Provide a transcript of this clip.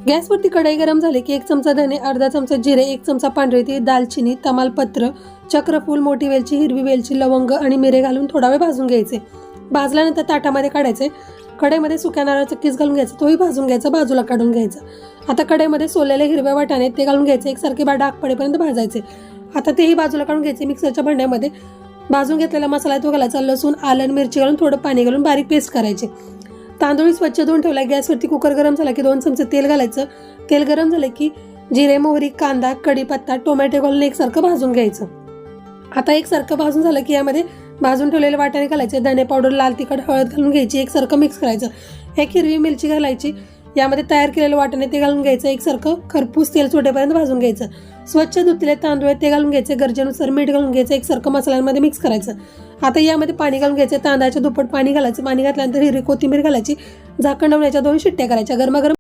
गॅसवरती कढई गरम झाली की 1 चमचा धने, अर्धा चमचा जिरे, 1 चमचा पांढरे तीळ, दालचिनी, तमालपत्र, चक्रफूल, मोठी वेलची, हिरवी वेलची, लवंग आणि मिरे घालून थोडा वेळ भाजून घ्यायचे. भाजल्यानंतर ताटामध्ये काढायचे. कढईमध्ये सुक्या नारळाचा किस घालून घ्यायचा, तोही भाजून घ्यायचा, बाजूला काढून घ्यायचा. आता कढईमध्ये सोललेले हिरवे वाटाणे ते घालून घ्यायचे, एकसारखे डाग पडेपर्यंत भाजायचे. आता तेही बाजूला काढून घ्यायचे. मिक्सरच्या भांड्यामध्ये भाजून घेतलेला मसाला तो घालायचा. लसूण, आलं, मिरची घालून थोडं पाणी घालून बारीक पेस्ट करायची. तांदूळ स्वच्छ धुवून ठेवला. गॅसवरती कुकर गरम झाला की 2 चमचे तेल घालायचं. तेल गरम झालं की जिरे, मोहरी, कांदा, कढीपत्ता, टोमॅटो घालून एकसारखं भाजून घ्यायचं. आता एकसारखं भाजून झालं की यामध्ये भाजून ठेवलेले वाटाणे घालायचे. धने पावडर, लाल तिखट, हळद घालून घ्यायची. एकसारखं मिक्स करायचं. एक हिरवी मिरची घालायची. यामध्ये तयार केलेले वाटाणे ते घालून घ्यायचं. एकसारखं खरपूस तेल सुटेपर्यंत भाजून घ्यायचं. स्वच्छ धुतलेले तांदूळ ते घालून घ्यायचे. गरजेनुसार मीठ घालून घ्यायचं. एकसारखं मसाल्यांमध्ये मिक्स करायचं. आता यामध्ये पाणी घालून घ्यायचं. तांदळाच्या दुप्पट पाणी घालायचं. पाणी घातल्यानंतर हिरवी कोथिंबीर घालायची. झाकण लावून 2 शिट्ट्या करायच्या. गरमागरम